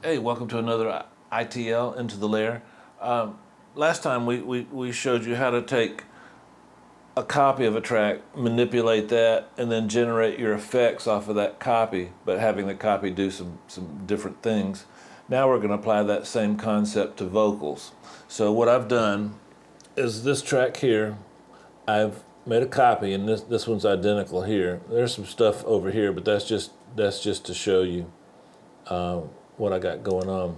Hey, welcome to another ITL Into the Lair. Last time we showed you how to take a copy of a track, manipulate that, and then generate your effects off of that copy, but having the copy do some different things. Now we're going to apply that same concept to vocals. So what I've done is this track here, I've made a copy, and this one's identical here. There's some stuff over here, but that's just to show you what I got going on.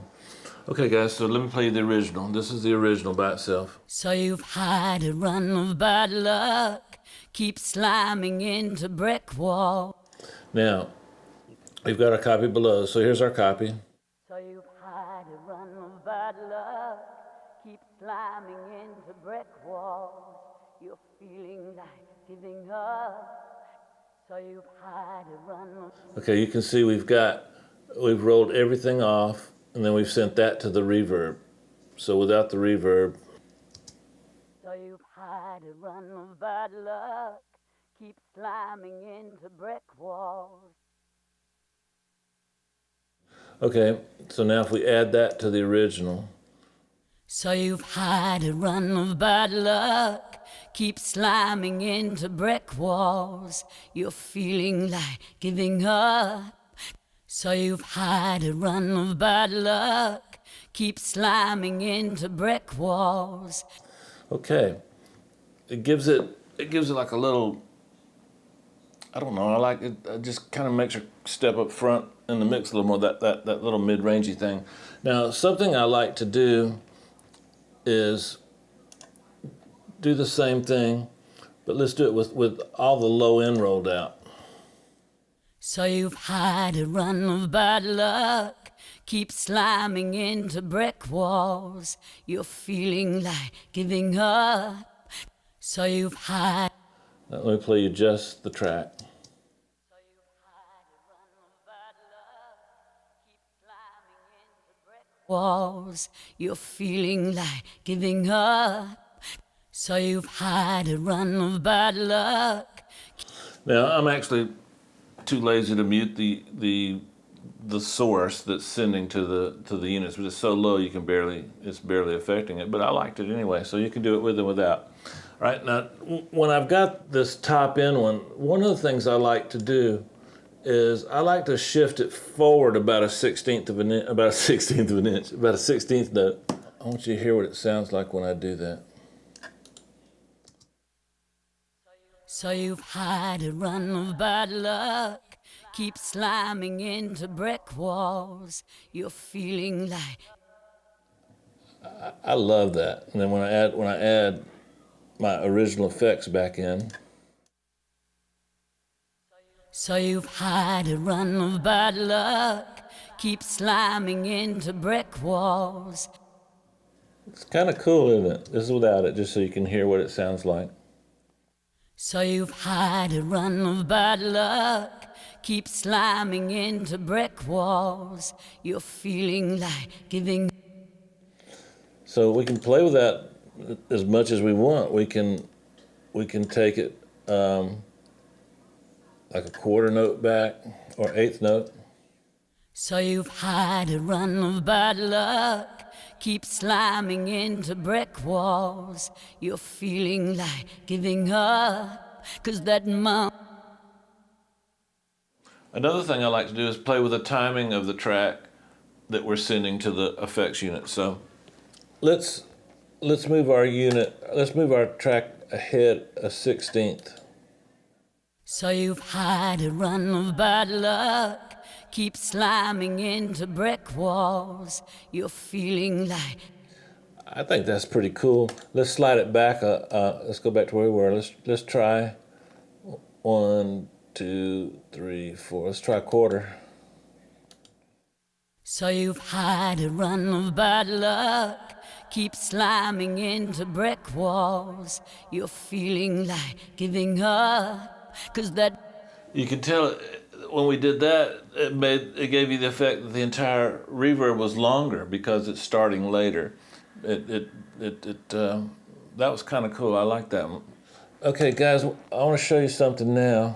Okay, guys, so let me play you the original. This is the original by itself. So you've had a run of bad luck, keep slamming into brick wall. Now, we've got our copy below, so here's our copy. So you've had a run of bad luck, keep slamming into brick walls. You're feeling like giving up. So you've had a run of... Okay, you can see we've rolled everything off, and then we've sent that to the reverb. So without the reverb. So you've had a run of bad luck, keep slamming into brick walls. Okay, so now if we add that to the original. So you've had a run of bad luck, keep slamming into brick walls. You're feeling like giving up. So you've had a run of bad luck, keep slamming into brick walls. Okay, it gives it like a little, I don't know, I like it. It just kind of makes her step up front in the mix a little more, that little mid-rangey thing. Now, something I like to do is do the same thing, but let's do it with all the low end rolled out. So you've had a run of bad luck, keep slamming into brick walls. You're feeling like giving up. So you've had... Now, let me play you just the track. So you've had a run of bad luck, keep slamming into brick walls. You're feeling like giving up. So you've had a run of bad luck. Now, I'm actually too lazy to mute the source that's sending to the units, but it's so low it's barely affecting it. But I liked it anyway, so you can do it with and without. All right, now when I've got this top end one of the things I like to do is I like to shift it forward about a 16th of an inch, about a 16th note. I want you to hear what it sounds like when I do that. So you've had a run of bad luck, keep slamming into brick walls. You're feeling like... I love that. And then when I add my original effects back in. So you've had a run of bad luck, keep slamming into brick walls. It's kind of cool, isn't it? This is without it, just so you can hear what it sounds like. So you've had a run of bad luck, keep slamming into brick walls. You're feeling like giving... So we can play with that as much as we want. We can take it like a quarter note back or eighth note. So you've had a run of bad luck, keep slamming into brick walls. You're feeling like giving up, 'cause that mom... Another thing I like to do is play with the timing of the track that we're sending to the effects unit. So let's move our track ahead a 16th. So you've had a run of bad luck, keep slamming into brick walls. You're feeling like... I think that's pretty cool. Let's slide it back. Let's go back to where we were. Let's try 1, 2, 3, 4. Let's try a quarter. So you've had a run of bad luck, keep slamming into brick walls. You're feeling like giving up, 'cause that... You can tell when we did that, it gave you the effect that the entire reverb was longer because it's starting later. That was kind of cool. I like that one. Okay, guys, I want to show you something now.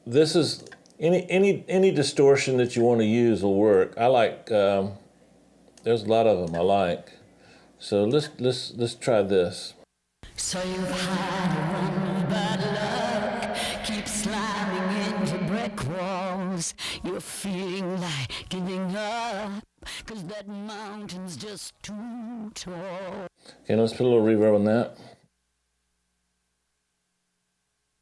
This is Any distortion that you want to use will work. I like. There's a lot of them I like. So let's try this. So you've had a run of bad luck, keep slamming into brick walls. You're feeling like giving up, 'cause that mountain's just too tall. Okay, let's put a little reverb on that.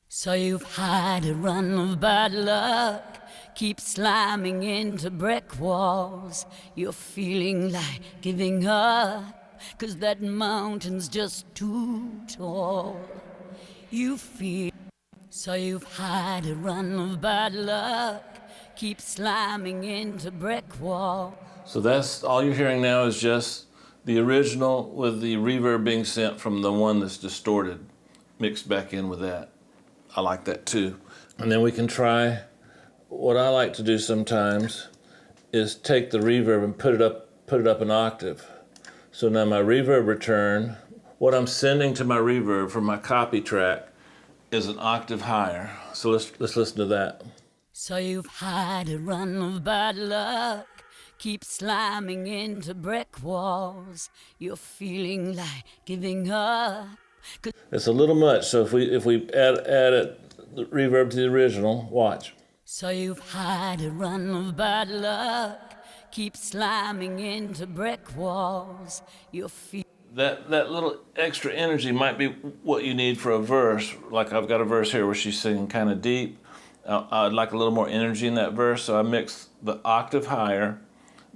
So you've had a run of bad luck, keep slamming into brick walls. You're feeling like giving up, 'cause that mountain's just too tall. You feel. So you've had a run of bad luck, keep slamming into brick walls. So that's all you're hearing now is just the original with the reverb being sent from the one that's distorted, mixed back in with that. I like that too. And then we can try, what I like to do sometimes is take the reverb and put it up an octave. So now my reverb return, what I'm sending to my reverb from my copy track is an octave higher. So let's listen to that. So you've had a run of bad luck, keep slamming into brick walls. You're feeling like giving up. It's a little much, so if we add it, the reverb to the original, watch. So you've had a run of bad luck, keep slamming into brick walls. You're feeling. That little extra energy might be what you need for a verse. Like I've got a verse here where she's singing kind of deep. I'd like a little more energy in that verse, so I mix the octave higher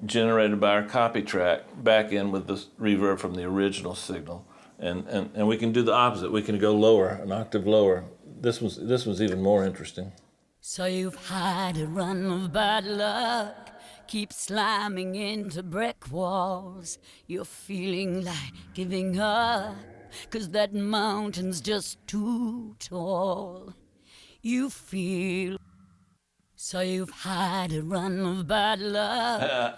generated by our copy track back in with the reverb from the original signal. And we can do the opposite. We can go lower, an octave lower. This one's even more interesting. So you've had a run of bad luck, keep slamming into brick walls. You're feeling like giving up, 'cause that mountain's just too tall. You feel. So you've had a run of bad luck. I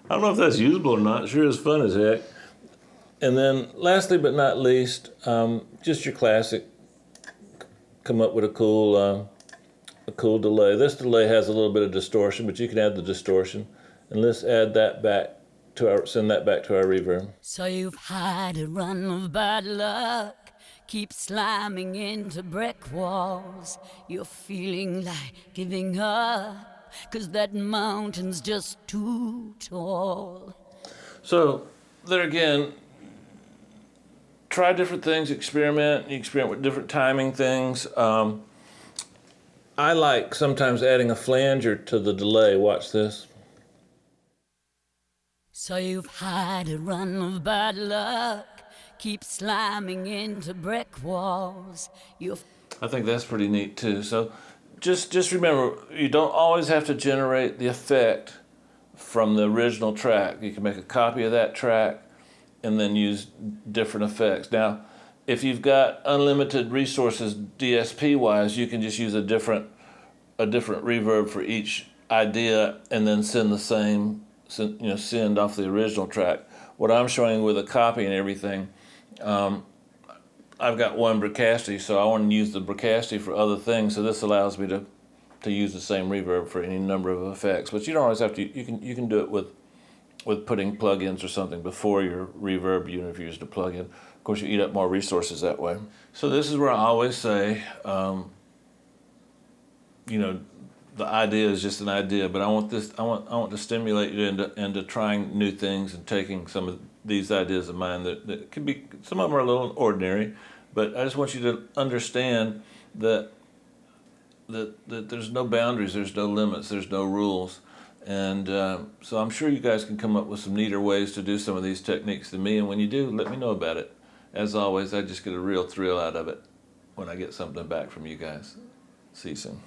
don't know if that's usable or not. It sure is fun as heck. And then lastly but not least, just your classic, come up with a cool delay. This delay has a little bit of distortion, but you can add the distortion. And let's add that back send that back to our reverb. So you've had a run of bad luck, keep slamming into brick walls. You're feeling like giving up, 'cause that mountain's just too tall. So there again, try different things, experiment. You experiment with different timing things. I like sometimes adding a flanger to the delay. Watch this. So you've had a run of bad luck, keep slamming into brick walls. I think that's pretty neat too. So just remember, you don't always have to generate the effect from the original track. You can make a copy of that track and then use different effects. Now, if you've got unlimited resources DSP-wise, you can just use a different reverb for each idea and then send the same, send off the original track. What I'm showing with a copy and everything, I've got one Bricasti, so I want to use the Bricasti for other things. So this allows me to use the same reverb for any number of effects. But you don't always have to. You can do it with putting plugins or something before your reverb unit if you use the plugin. Of course, you eat up more resources that way. So this is where I always say, the idea is just an idea, but I want to stimulate you into trying new things and taking some of these ideas of mine that could be, some of them are a little ordinary, but I just want you to understand that there's no boundaries, there's no limits, there's no rules. And so I'm sure you guys can come up with some neater ways to do some of these techniques than me, and when you do, let me know about it. As always, I just get a real thrill out of it when I get something back from you guys. See you soon.